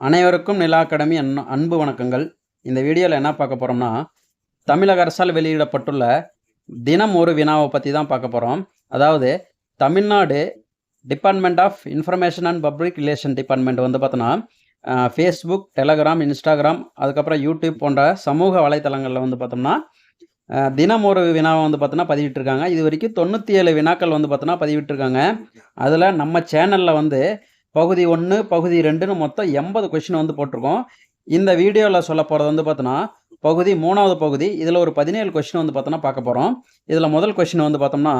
அனைவருக்கும் நிலா அகாடமி அன்பு வணக்கங்கள். இந்த வீடியோவில் என்ன பார்க்க போகிறோம்னா, தமிழக அரசால் வெளியிடப்பட்டுள்ள தினம் ஒரு வினாவை பற்றி தான் பார்க்க போகிறோம். அதாவது Tamil Nadu department of information and public relation department வந்து பார்த்தோன்னா ஃபேஸ்புக், டெலகிராம், இன்ஸ்டாகிராம், அதுக்கப்புறம் யூடியூப் போன்ற சமூக வலைத்தளங்களில் வந்து பார்த்தோம்னா தினம் ஒரு வினாவை வந்து பார்த்தோன்னா பதிவிட்டிருக்காங்க. இது வரைக்கும் 97 வினாக்கள் வந்து பார்த்தோன்னா பதிவிட்டிருக்காங்க. அதில் நம்ம சேனலில் வந்து பகுதி 1, பகுதி 2ன்னு மொத்தம் 80 கொஷின் வந்து போட்டிருக்கோம். இந்த வீடியோவில் சொல்ல போகிறது வந்து பார்த்தோன்னா பகுதி 3வது பகுதி. இதில் ஒரு 17 கொஷின் வந்து பார்த்தோன்னா பார்க்க போகிறோம். இதில் முதல் கொஷின் வந்து பார்த்தோம்னா,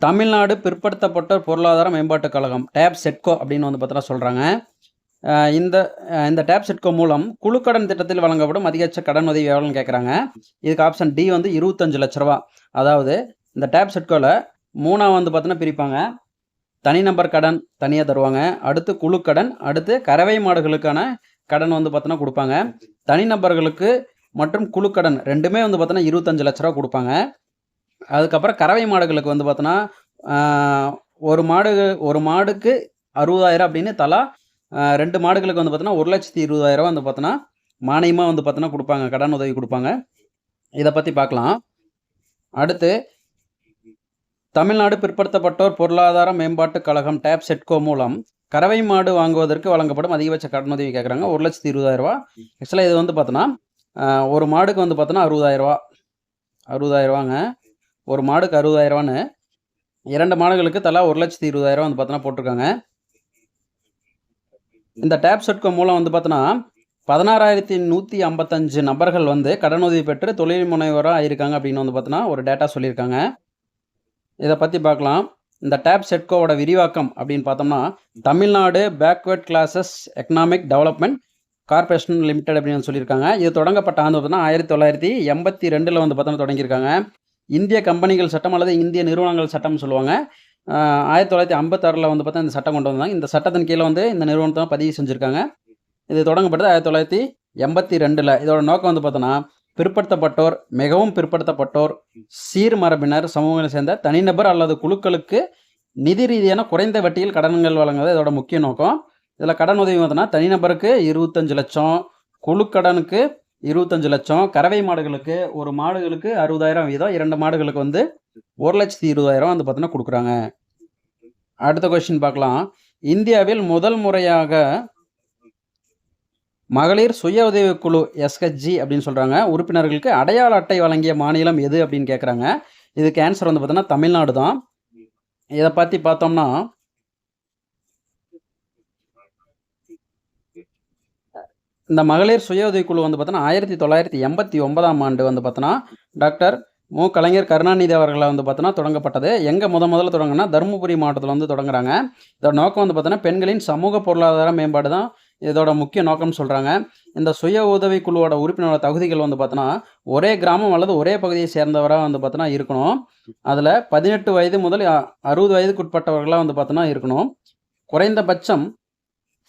தமிழ்நாடு பிற்படுத்தப்பட்டோர் பொருளாதார மேம்பாட்டுக் கழகம் டேப் செட்கோ அப்படின்னு வந்து பார்த்தோன்னா சொல்கிறாங்க. இந்த டேப் செட்கோ மூலம் குழுக்கடன் திட்டத்தில் வழங்கப்படும் அதிகபட்ச கடன் உதவி எவ்வளோன்னு கேட்குறாங்க. இதுக்கு ஆப்ஷன் டி வந்து 25 லட்ச ரூபா. அதாவது இந்த டேப் செட்கோவில் 3ஆக வந்து பார்த்தோன்னா பிரிப்பாங்க. தனிநபர் கடன் தனியாக தருவாங்க, அடுத்து குழுக்கடன், அடுத்து கறவை மாடுகளுக்கான கடன் வந்து பார்த்தோன்னா கொடுப்பாங்க. தனிநபர்களுக்கு மற்றும் குழுக்கடன் ரெண்டுமே வந்து பார்த்தோன்னா 25 லட்ச ரூபா கொடுப்பாங்க. அதுக்கப்புறம் கறவை மாடுகளுக்கு வந்து பார்த்தோன்னா ஒரு மாடுக்கு 60,000 அப்படின்னு தலா 2 மாடுகளுக்கு வந்து பார்த்தோன்னா 1,20,000 வந்து பார்த்தோன்னா மானியமாக வந்து பார்த்தோன்னா கொடுப்பாங்க, கடன் உதவி கொடுப்பாங்க. இதை பற்றி பார்க்கலாம். அடுத்து தமிழ்நாடு பிற்படுத்தப்பட்டோர் பொருளாதார மேம்பாட்டுக் கழகம் டேப் செட்கோ மூலம் கறவை மாடு வாங்குவதற்கு வழங்கப்படும் அதிகபட்ச கடனுதவி கேட்குறாங்க. 1,20,000. ஆக்சுவலாக இது வந்து பார்த்தோன்னா ஒரு மாடுக்கு வந்து பார்த்தோன்னா 60,000. ஒரு மாடுக்கு 60,000. 2 மாடுகளுக்கு தலா 1,20,000 வந்து பார்த்தோன்னா போட்டிருக்காங்க. இந்த டேப் செட்கோ மூலம் வந்து பார்த்தோன்னா 16,155 நபர்கள் வந்து கடனுதவி பெற்று தொழில் முனைவராக ஆயிருக்காங்க அப்படின்னு வந்து பார்த்தோன்னா ஒரு டேட்டா சொல்லியிருக்காங்க. இதை பற்றி பார்க்கலாம். இந்த டேப் செட்கோவோட விரிவாக்கம் அப்படின்னு பார்த்தோம்னா, Tamil Nadu backward classes economic development corporation limited அப்படின்னு சொல்லியிருக்காங்க. இது தொடங்கப்பட்ட ஆண்டு பார்த்தோன்னா 1982 வந்து பார்த்தோன்னா தொடங்கியிருக்காங்க. இந்திய கம்பெனிகள் சட்டம் அல்லது இந்திய நிறுவனங்கள் சட்டம்னு சொல்லுவாங்க. 1956 வந்து பார்த்தா இந்த சட்டம் கொண்டு வந்தாங்க. இந்த சட்டத்தின் கீழே வந்து இந்த நிறுவனத்தை பதிவு செஞ்சுருக்காங்க. இது தொடங்கப்பட்டது 1982. இதோட நோக்கம் வந்து பார்த்தோன்னா பிற்படுத்தப்பட்டோர், மிகவும் பிற்படுத்தப்பட்டோர், சீர்மரபினர் சமூகங்களை சேர்ந்த தனிநபர் அல்லது குழுக்களுக்கு நிதி ரீதியான குறைந்த வட்டியில் கடன்கள் வழங்குவது இதோட முக்கிய நோக்கம். இதில் கடன் உதவி பார்த்தோன்னா தனிநபருக்கு 25 லட்சம், குழுக்கடனுக்கு 25 லட்சம், கறவை மாடுகளுக்கு ஒரு மாடுகளுக்கு 60,000 வீதம், 2 மாடுகளுக்கு வந்து 1,20,000 வந்து பார்த்தோன்னா கொடுக்குறாங்க. அடுத்த கொஸ்டின் பார்க்கலாம். இந்தியாவில் முதல் முறையாக மகளிர் சுய உதவிக்குழு எஸ்ஹெச்ஜி அப்படின்னு சொல்கிறாங்க உறுப்பினர்களுக்கு அடையாள அட்டை வழங்கிய மாநிலம் எது அப்படின்னு கேட்குறாங்க. இதுக்கு ஆன்சர் வந்து பார்த்தோன்னா தமிழ்நாடு தான். இதை பற்றி பார்த்தோம்னா இந்த மகளிர் சுய உதவிக்குழு வந்து பார்த்தோன்னா 1989 ஆண்டு வந்து பார்த்தோன்னா டாக்டர் மு. கலைஞர் கருணாநிதி அவர்களை வந்து பார்த்தோன்னா தொடங்கப்பட்டது. எங்கே முதல்ல தொடங்கினா தருமபுரி மாவட்டத்தில் வந்து தொடங்குறாங்க. இதோட நோக்கம் வந்து பார்த்தோன்னா பெண்களின் சமூக பொருளாதார மேம்பாடு தான் இதோட முக்கிய நோக்கம்னு சொல்கிறாங்க. இந்த சுய உதவி குழுவோட உறுப்பினரோட தகுதிகள் வந்து பார்த்தோன்னா ஒரே கிராமம் அல்லது ஒரே பகுதியை சேர்ந்தவராக வந்து பார்த்தோன்னா இருக்கணும். அதில் 18 வயது முதல் 60 வயதுக்கு உட்பட்டவர்களாக வந்து பார்த்தோன்னா இருக்கணும். குறைந்தபட்சம்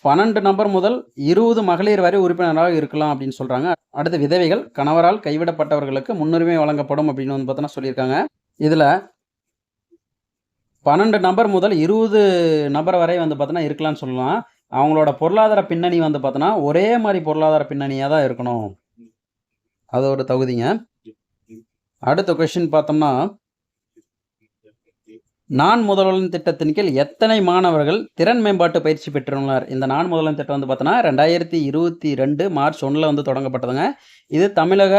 12 நபர் முதல் 20 மகளிர் வரை உறுப்பினராக இருக்கலாம் அப்படின்னு சொல்கிறாங்க. அடுத்து விதவைகள், கணவரால் கைவிடப்பட்டவர்களுக்கு முன்னுரிமை வழங்கப்படும் அப்படின்னு வந்து பார்த்தோன்னா சொல்லியிருக்காங்க. இதில் 12 நபர் முதல் 20 நபர் வரை வந்து பார்த்தோன்னா இருக்கலாம்னு சொல்லலாம். அவங்களோட பொருளாதார பின்னணி வந்து பார்த்தோன்னா ஒரே மாதிரி பொருளாதார பின்னணியாக தான் இருக்கணும். அது ஒரு தகுதிங்க. அடுத்த கொஸ்டின் பார்த்தோம்னா, நான் முதல்வன் திட்டத்தின் கீழ் எத்தனை மாணவர்கள் திறன் மேம்பாட்டு பயிற்சி பெற்றுள்ளனர்? இந்த நான் முதல்வன் திட்டம் வந்து பார்த்தோன்னா 2022 மார்ச் 1 வந்து தொடங்கப்பட்டதுங்க. இது தமிழக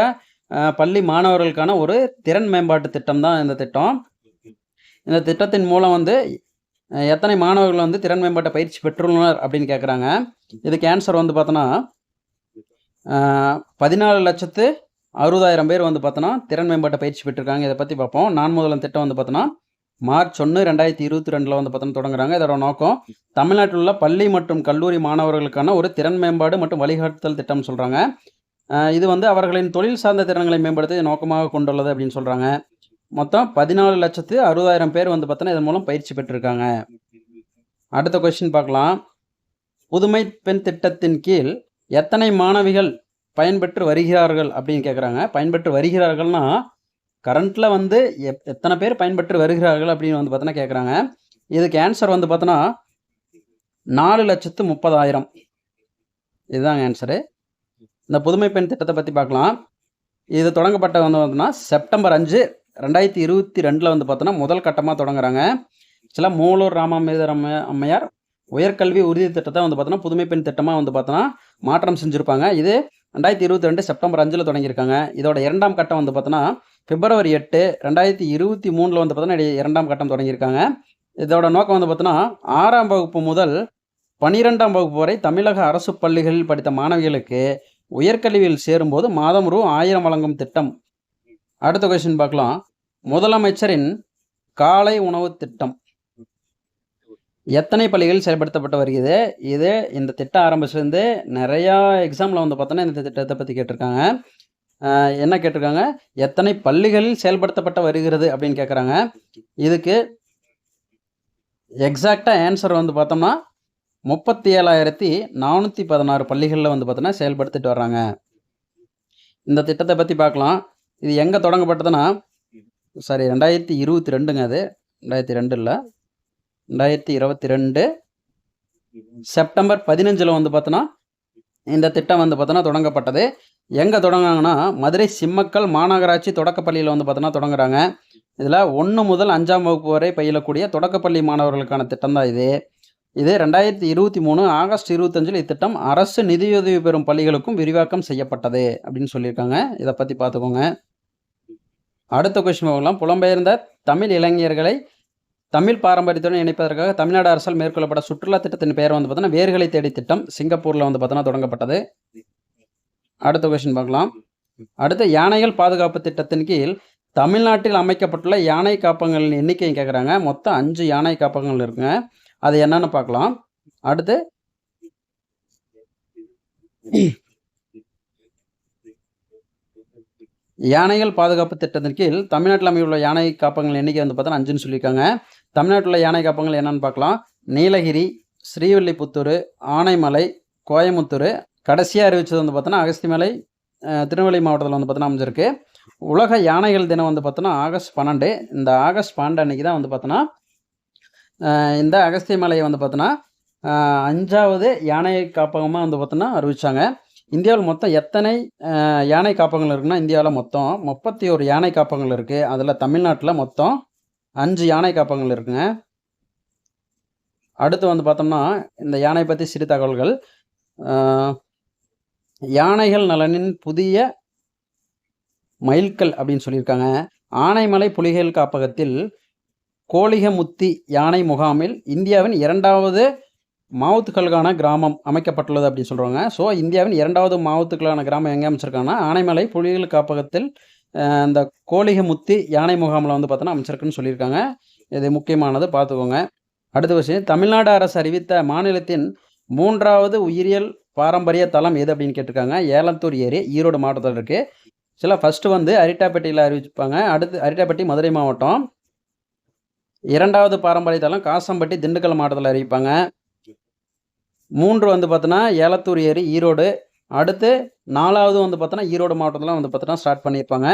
பள்ளி மாணவர்களுக்கான ஒரு திறன் மேம்பாட்டு திட்டம் தான் இந்த திட்டம். இந்த திட்டத்தின் மூலம் வந்து எத்தனை மாணவர்கள் வந்து திறன் மேம்பாட்டு பயிற்சி பெற்றுள்ளனர் அப்படின்னு கேட்குறாங்க. இதுக்கு ஆன்சர் வந்து பார்த்தோன்னா 14,60,000 பேர் வந்து பார்த்தோன்னா திறன் மேம்பாட்டு பயிற்சி பெற்றிருக்காங்க. இதை பற்றி பார்ப்போம். நான் முதல்வன் திட்டம் வந்து பார்த்தோன்னா மார்ச் 1, 2022 வந்து பார்த்தோன்னா தொடங்குறாங்க. இதோட நோக்கம் தமிழ்நாட்டில் உள்ள பள்ளி மற்றும் கல்லூரி மாணவர்களுக்கான ஒரு திறன் மேம்பாடு மற்றும் வழிகாட்டுதல் திட்டம் சொல்கிறாங்க. இது வந்து அவர்களின் தொழில் சார்ந்த திறன்களை மேம்படுத்த நோக்கமாக கொண்டுள்ளது அப்படின்னு சொல்கிறாங்க. மொத்தம் 14,60,000 பேர் வந்து பார்த்தோன்னா இதன் மூலம் பயிற்சி பெற்றிருக்காங்க. அடுத்த கொஸ்டின் பார்க்கலாம். புதுமை பெண் திட்டத்தின் கீழ் எத்தனை மாணவிகள் பயன்பெற்று வருகிறார்கள் அப்படின்னு கேட்குறாங்க. பயன்பெற்று வருகிறார்கள்னா கரண்ட்டில் வந்து எத்தனை பேர் பயன்பெற்று வருகிறார்கள் அப்படின்னு வந்து பார்த்தோன்னா கேட்குறாங்க. இதுக்கு ஆன்சர் வந்து பார்த்தோன்னா 4,30,000. இதுதாங்க ஆன்சரு. இந்த புதுமை பெண் திட்டத்தை பற்றி பார்க்கலாம். இது தொடங்கப்பட்ட வந்து பார்த்தோன்னா செப்டம்பர் 5, 2022 வந்து பார்த்தோன்னா முதல் கட்டமாக தொடங்குறாங்க. ஆக்சுவலாக மூலூர் ராமாமிர்தர் அம்மையார் உயர்கல்வி உறுதி திட்டத்தை வந்து பார்த்தோன்னா புதுமை பெண் திட்டமாக வந்து பார்த்தோன்னா மாற்றம் செஞ்சுருப்பாங்க. இது 2022 செப்டம்பர் 5 தொடங்கியிருக்காங்க. இதோட 2ஆம் கட்டம் வந்து பார்த்தோன்னா பிப்ரவரி 8, 2023 வந்து பார்த்தோன்னா 2ஆம் கட்டம் தொடங்கியிருக்காங்க. இதோட நோக்கம் வந்து பார்த்தோன்னா 6ஆம் வகுப்பு முதல் 12ஆம் வகுப்பு வரை தமிழக அரசு பள்ளிகளில் படித்த மாணவிகளுக்கு உயர்கல்வியில் சேரும்போது மாதம் ரூ. 1000 வழங்கும் திட்டம். அடுத்த கொஸ்டின் பார்க்கலாம். முதலமைச்சரின் காலை உணவு திட்டம் எத்தனை பள்ளிகளில் செயல்படுத்தப்பட்டு வருகிறது? இது இந்த திட்டம் ஆரம்பிச்சிருந்து நிறையா எக்ஸாமில் வந்து பார்த்தோன்னா இந்த திட்டத்தை பற்றி கேட்டிருக்காங்க. என்ன கேட்டிருக்காங்க? எத்தனை பள்ளிகளில் செயல்படுத்தப்பட்டு வருகிறது அப்படின்னு கேட்குறாங்க. இதுக்கு எக்ஸாக்டாக ஆன்சர் வந்து பார்த்தோம்னா 37,416 பள்ளிகளில் வந்து பார்த்தோன்னா செயல்படுத்திட்டு வர்றாங்க. இந்த திட்டத்தை பற்றி பார்க்கலாம். இது எங்கே தொடங்கப்பட்டதுன்னா 2022ங்க. அது 2002 இல்லை, 2022 செப்டம்பர் 15 வந்து பார்த்தோன்னா இந்த திட்டம் வந்து பார்த்தோன்னா தொடங்கப்பட்டது. எங்கே தொடங்கினாங்கன்னா மதுரை சிம்மக்கல் மாநகராட்சி தொடக்கப்பள்ளியில் வந்து பார்த்தோன்னா தொடங்குறாங்க. இதில் 1 முதல் 5ஆம் வகுப்பு வரை பயிலக்கூடிய தொடக்கப்பள்ளி மாணவர்களுக்கான திட்டம் தான் இது. 2023 ஆகஸ்ட் 25 இத்திட்டம் அரசு நிதியுதவி பெறும் பள்ளிகளுக்கும் விரிவாக்கம் செய்யப்பட்டது அப்படின்னு சொல்லியிருக்காங்க. இதை பற்றி பார்த்துக்கோங்க. அடுத்த கொஸ்டின் பார்க்கலாம். புலம்பெயர்ந்த தமிழ் இளைஞர்களை தமிழ் பாரம்பரியத்துடன் இணைப்பதற்காக தமிழ்நாடு அரசால் மேற்கொள்ளப்பட்ட சுற்றுலா திட்டத்தின் பெயர் வந்து பார்த்தோன்னா வேர்களை தேடி திட்டம். சிங்கப்பூரில் வந்து பார்த்தோன்னா தொடங்கப்பட்டது. அடுத்த கொஸ்டின் பார்க்கலாம். அடுத்த யானைகள் பாதுகாப்பு திட்டத்தின் கீழ் தமிழ்நாட்டில் அமைக்கப்பட்டுள்ள யானை காப்பகங்களின் எண்ணிக்கையை கேட்குறாங்க. மொத்தம் 5 யானை காப்பகங்கள் இருக்குங்க. அது என்னன்னு பார்க்கலாம். அடுத்து யானைகள் பாதுகாப்பு திட்டத்தின் கீழ் தமிழ்நாட்டில் அமையுள்ள யானை காப்பகங்கள் எண்ணிக்கை வந்து பார்த்தோன்னா 5ன்னு சொல்லியிருக்காங்க. தமிழ்நாட்டில் உள்ள யானை காப்பகங்கள் என்னன்னு பார்க்கலாம். நீலகிரி, ஸ்ரீவில்லிபுத்தூர், ஆனைமலை, கோயமுத்தூர், கடைசியாக அறிவிச்சது வந்து பார்த்தோன்னா அகஸ்திமலை திருநெல்வேலி மாவட்டத்தில் வந்து பார்த்தோன்னா அமைஞ்சிருக்கு. உலக யானைகள் தினம் வந்து பார்த்தோன்னா ஆகஸ்ட் 12. இந்த ஆகஸ்ட் 12 அன்றைக்கி தான் வந்து பார்த்தோன்னா இந்த அகஸ்திய மலையை வந்து பார்த்தோன்னா 5வது யானை காப்பகமாக வந்து பார்த்தோன்னா அறிவித்தாங்க. இந்தியாவில் மொத்தம் எத்தனை யானை காப்பகங்கள் இருக்குன்னா இந்தியாவில் மொத்தம் 31 யானை காப்பகங்கள் இருக்குது. அதில் தமிழ்நாட்டில் மொத்தம் 5 யானை காப்பகங்கள் இருக்குங்க. அடுத்து வந்து பார்த்தோம்னா இந்த யானை பற்றி சிறு தகவல்கள். யானைகள் நலனின் புதிய மைல்கல் அப்படின்னு சொல்லியிருக்காங்க. ஆனைமலை புலிகள் காப்பகத்தில் கோலிகமுத்தி யானை முகாமில் இந்தியாவின் 2வது மாவத்துக்களுக்கான கிராமம் அமைக்கப்பட்டுள்ளது அப்படின்னு சொல்கிறாங்க. ஸோ இந்தியாவின் 2வது மாவத்துக்களுக்கான கிராமம் எங்கே அமைச்சிருக்காங்கன்னா ஆனைமலை புலிகள் காப்பகத்தில் இந்த கோலிகமுத்தி யானை முகாமில் வந்து பார்த்தோன்னா அமைச்சிருக்குன்னு சொல்லியிருக்காங்க. இது முக்கியமானது, பார்த்துக்கோங்க. அடுத்த விஷயம், தமிழ்நாடு அரசு அறிவித்த மாநிலத்தின் 3வது உயிரியல் பாரம்பரிய தலம் எது அப்படின்னு கேட்டிருக்காங்க. ஏலத்தூர் ஏரி ஈரோடு மாவட்டத்தில் இருக்குது. சில ஃபஸ்ட்டு வந்து அரிட்டாப்பட்டியில் அறிவிப்பாங்க. அடுத்து அரிட்டாப்பட்டி மதுரை மாவட்டம். 2வது பாரம்பரிய தலம் காசம்பட்டி திண்டுக்கல் மாவட்டத்தில் அறிவிப்பாங்க. 3 வந்து பார்த்தோன்னா ஏலத்தூர் ஏரி ஈரோடு. அடுத்து 4வது வந்து பார்த்தோன்னா ஈரோடு மாவட்டத்தில் வந்து பார்த்தோன்னா ஸ்டார்ட் பண்ணியிருப்பாங்க.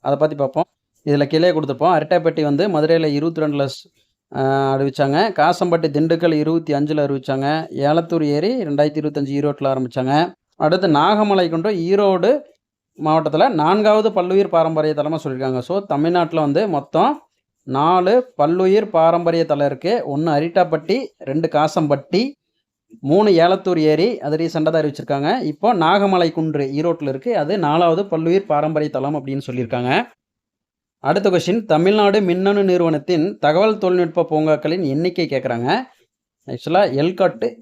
அதை பற்றி பார்ப்போம். இதில் கீழே கொடுத்துருப்போம். அரிட்டாப்பட்டி வந்து மதுரையில் 22 அறிவித்தாங்க. காசம்பட்டி திண்டுக்கல் 25 அறிவித்தாங்க. ஏலத்தூர் ஏரி 2025 ஈரோட்டில் ஆரம்பித்தாங்க. அடுத்து நாகமலை கொண்டு ஈரோடு மாவட்டத்தில் 4வது பல்லுயிர் பாரம்பரிய தலமாக சொல்லியிருக்காங்க. ஸோ தமிழ்நாட்டில் வந்து மொத்தம் 4 பல்லுயிர் பாரம்பரிய தலம் இருக்குது. 1 அரிட்டாப்பட்டி, 2 காசம்பட்டி, 3 ஏலத்தூர் ஏரி, அது ரீசெண்டாக தான் அறிவிச்சிருக்காங்க. இப்போ நாகமலை குன்று ஈரோட்டில் இருக்குது. அது 4வது பல்லுயிர் பாரம்பரிய தலம் அப்படின்னு சொல்லியிருக்காங்க. அடுத்த கொஸ்டின், தமிழ்நாடு மின்னணு நிறுவனத்தின் தகவல் தொழில்நுட்ப பூங்காக்களின் எண்ணிக்கை கேட்குறாங்க. ஆக்சுவலாக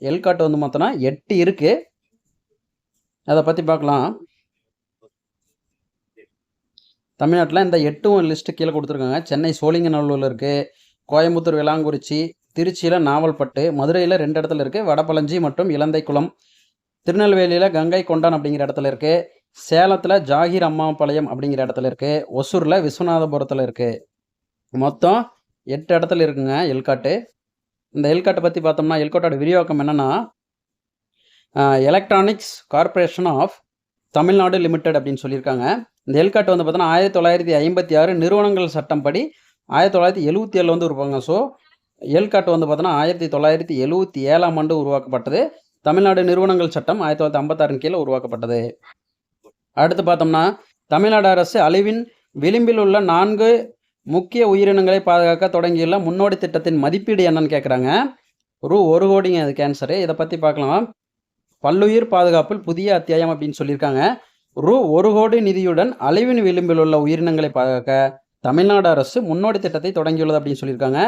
எல்காட்டு வந்து மொத்தம்னா 8 இருக்குது. அதை பற்றி பார்க்கலாம். தமிழ்நாட்டில் இந்த 8 லிஸ்ட்டு கீழே கொடுத்துருக்காங்க. சென்னை சோழிங்கநல்லூரில் இருக்குது, கோயம்புத்தூர் விளாங்குறிச்சி, திருச்சியில் நாவல்பட்டு, மதுரையில் 2 இடத்துல இருக்குது, வடபழஞ்சி மற்றும் இலந்தைக்குளம், திருநெல்வேலியில் கங்கை கொண்டான் அப்படிங்கிற இடத்துல இருக்குது, சேலத்தில் ஜாகிர் அம்மாபாளையம் அப்படிங்கிற இடத்துல இருக்குது, ஒசூரில் விஸ்வநாதபுரத்தில் இருக்குது. மொத்தம் 8 இடத்துல இருக்குங்க எல்காட்டு. இந்த எல்காட்டை பற்றி பார்த்தோம்னா எல்காட்டோட விரிவாக்கம் என்னென்னா electronics corporation of Tamil Nadu limited அப்படின்னு சொல்லியிருக்காங்க. இந்த எல்காட்டு வந்து பார்த்தோன்னா 1956 நிறுவனங்கள் சட்டம் படி 1977 வந்து இருப்பாங்க. ஸோ ஏல்காட் வந்து பார்த்தோன்னா 1977ஆம் ஆண்டு உருவாக்கப்பட்டது. தமிழ்நாடு நிறுவனங்கள் சட்டம் 1956 கீழே உருவாக்கப்பட்டது. அடுத்து பார்த்தோம்னா, தமிழ்நாடு அரசு அழிவின் விளிம்பில் உள்ள 4 முக்கிய உயிரினங்களை பாதுகாக்க தொடங்கியுள்ள முன்னோடி திட்டத்தின் மதிப்பீடு என்னன்னு கேட்குறாங்க. ரூ. 1 கோடிங்க அதுக்கு ஆன்சரு. இதை பற்றி பார்க்கலாம். பல்லுயிர் பாதுகாப்பில் புதிய அத்தியாயம் அப்படின்னு சொல்லியிருக்காங்க. ரூ. 1 கோடி நிதியுடன் அழிவின் விளிம்பில் உள்ள உயிரினங்களை பாதுகாக்க தமிழ்நாடு அரசு முன்னோடி திட்டத்தை தொடங்கியுள்ளது அப்படின்னு சொல்லியிருக்காங்க.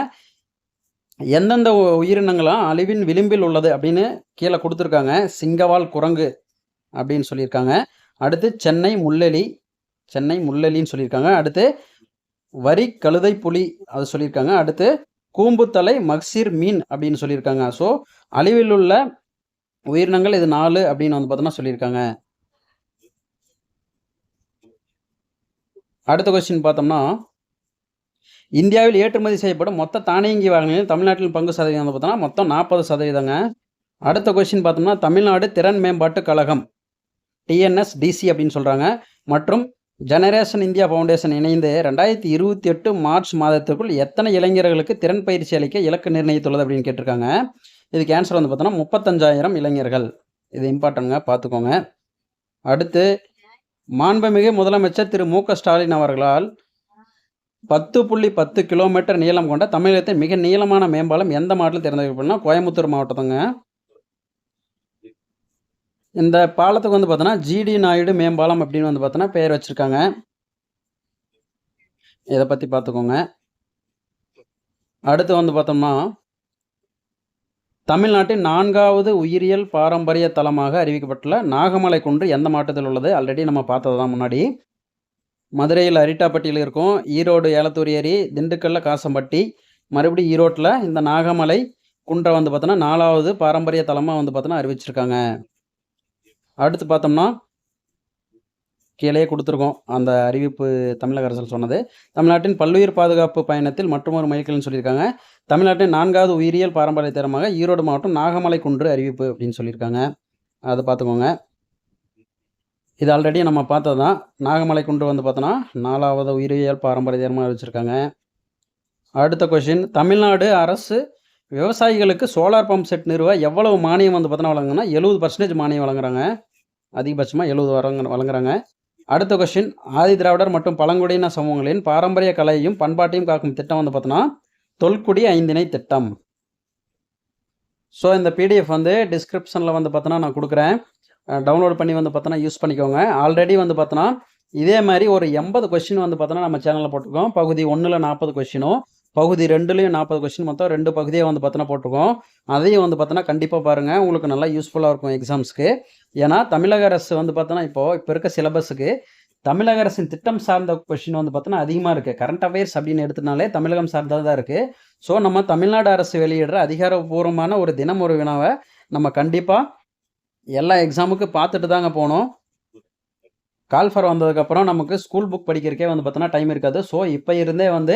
எந்தெந்த உயிரினங்களாம் அழிவின் விளிம்பில் உள்ளது அப்படின்னு கீழே கொடுத்துருக்காங்க. சிங்கவால் குரங்கு அப்படின்னு சொல்லியிருக்காங்க. அடுத்து சென்னை முள்ளெலின்னு சொல்லியிருக்காங்க. அடுத்து வரி கழுதை புலி அது சொல்லியிருக்காங்க. அடுத்து கூம்புத்தலை மக்சீர் மீன் அப்படின்னு சொல்லியிருக்காங்க. ஸோ அழிவில் உள்ள உயிரினங்கள் இது 4 அப்படின்னு வந்து பார்த்தோன்னா சொல்லியிருக்காங்க. அடுத்த கொஸ்டின் பார்த்தோம்னா, இந்தியாவில் ஏற்றுமதி செய்யப்படும் மொத்த தானியங்கி வாகனங்களில் தமிழ்நாட்டில் பங்கு சதவீதம் வந்து பார்த்தோன்னா மொத்தம் 40%. அடுத்த கொஸ்டின் பார்த்தோம்னா, தமிழ்நாடு திறன் மேம்பாட்டு கழகம் டிஎன்எஸ்டிசி அப்படின்னு சொல்கிறாங்க மற்றும் ஜெனரேஷன் இந்தியா ஃபவுண்டேஷன் இணைந்து 2028 மார்ச் மாதத்திற்குள் எத்தனை இளைஞர்களுக்கு திறன் பயிற்சி அளிக்க இலக்கு நிர்ணயித்துள்ளது அப்படின்னு கேட்டிருக்காங்க. இதுக்கு ஆன்சர் வந்து பார்த்தோன்னா 35,000 இளைஞர்கள். இது இம்பார்ட்டன்ட்ங்க, பார்த்துக்கோங்க. அடுத்து மாண்புமிகு முதலமைச்சர் திரு மு.க. ஸ்டாலின் அவர்களால் 10.10 கிலோமீட்டர் நீளம் கொண்ட தமிழகத்தின் மிக நீளமான மேம்பாலம் எந்த மாவட்டத்தில் தேர்ந்தெடுக்கப்படனா கோயம்புத்தூர் மாவட்டத்துங்க. இந்த பாலத்துக்கு வந்து பார்த்தோன்னா ஜிடி நாயுடு மேம்பாலம் அப்படின்னு வந்து பார்த்தோன்னா பெயர் வச்சுருக்காங்க. இதை பற்றி பார்த்துக்கோங்க. அடுத்து வந்து பார்த்தோம்னா, தமிழ்நாட்டின் 4வது உயிரியல் பாரம்பரிய தலமாக அறிவிக்கப்பட்டுள்ள நாகமலை குன்று எந்த மாவட்டத்தில் உள்ளது? ஆல்ரெடி நம்ம பார்த்தது தான் முன்னாடி. மதுரையில் அரிட்டாப்பட்டியில் இருக்கும், ஈரோடு ஏலத்தூர் ஏரி, திண்டுக்கல்லில் காசம்பட்டி, மறுபடியும் ஈரோட்டில் இந்த நாகமலை குன்றை வந்து பார்த்தோன்னா 4வது பாரம்பரிய தலமாக வந்து பார்த்தோன்னா அறிவிச்சிருக்காங்க. அடுத்து பார்த்தோம்னா, கீழே கொடுத்துருக்கோம் அந்த அறிவிப்பு தமிழக அரசு சொன்னது. தமிழ்நாட்டின் பல்லுயிர் பாதுகாப்பு பயணத்தில் மற்றொரு மைல்கல்னு சொல்லியிருக்காங்க. தமிழ்நாட்டின் 4வது உயிரியல் பாரம்பரிய தலமாக ஈரோடு மாவட்டம் நாகமலை குன்று அறிவிப்பு அப்படின்னு சொல்லியிருக்காங்க. அதை பார்த்துக்கோங்க. இது ஆல்ரெடி நம்ம பார்த்தது தான். நாகமலை குன்று வந்து பார்த்தோன்னா 4வது உயிரியல் பாரம்பரிய தலமாக அறிவிச்சிருக்காங்க. அடுத்த கொஷின், தமிழ்நாடு அரசு விவசாயிகளுக்கு சோலார் பம்ப் செட் நிறுவ எவ்வளவு மானியம் வந்து பார்த்தோன்னா வழங்குங்கன்னா 70% மானியம் வழங்குறாங்க. அதிகபட்சமாக 70 வழங்குறாங்க. அடுத்த கொஸ்டின், ஆதி திராவிடர் மற்றும் பழங்குடியின சமூகங்களின் பாரம்பரிய கலையையும் பண்பாட்டையும் காக்கும் திட்டம் வந்து பார்த்தோன்னா தொல்குடி ஐந்திணை திட்டம். ஸோ இந்த பிடிஎஃப் வந்து டிஸ்கிரிப்ஷனில் வந்து பார்த்தோன்னா நான் கொடுக்குறேன். டவுன்லோட் பண்ணி வந்து பார்த்தோன்னா யூஸ் பண்ணிக்கோங்க. ஆல்ரெடி வந்து பார்த்தோன்னா இதே மாதிரி ஒரு 80 கொஸ்டின் வந்து பார்த்தோன்னா நம்ம சேனலில் போட்டிருக்கோம். பகுதி 1ல் 40 கொஸ்டினும் பகுதி 2லையும் 40 கொஸ்டின், மொத்தம் 2 பகுதியாக வந்து பார்த்தோன்னா போட்டிருக்கோம். அதையும் வந்து பார்த்தோன்னா கண்டிப்பாக பாருங்கள், உங்களுக்கு நல்லா யூஸ்ஃபுல்லாக இருக்கும் எக்ஸாம்ஸ்க்கு. ஏன்னா தமிழக அரசு வந்து பார்த்தோன்னா இப்போ இருக்க சிலபஸுக்கு தமிழக அரசின் திட்டம் சார்ந்த கொஸ்டின் வந்து பார்த்தோன்னா அதிகமாக இருக்குது. கரண்ட் அஃபேர்ஸ் அப்படின்னு எடுத்துனாலே தமிழகம் சார்ந்ததாக தான் இருக்குது. ஸோ நம்ம தமிழ்நாடு அரசு வெளியிடுற அதிகாரப்பூர்வமான ஒரு தினம் ஒரு வினாவை நம்ம கண்டிப்பாக எல்லா எக்ஸாமுக்கு பார்த்துட்டு தாங்க போகணும். கால்ஃபர் வந்ததுக்கப்புறம் நமக்கு ஸ்கூல் புக் படிக்கிறக்கே வந்து பார்த்தோன்னா டைம் இருக்காது. ஸோ இப்போ இருந்தே வந்து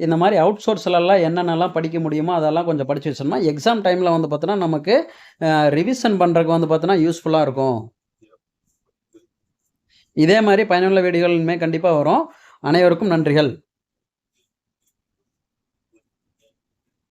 இந்த மாதிரி அவுட் சோர்ஸ்லலாம் என்னென்னலாம் படிக்க முடியுமோ அதெல்லாம் கொஞ்சம் படித்து வச்சோம்னா எக்ஸாம் டைமில் வந்து பார்த்தோன்னா நமக்கு ரிவிஷன் பண்ணுறதுக்கு வந்து பார்த்தோன்னா யூஸ்ஃபுல்லாக இருக்கும். இதே மாதிரி பயனுள்ள வீடியோகள் இனிமேல் கண்டிப்பாக வரும். அனைவருக்கும் நன்றிகள்.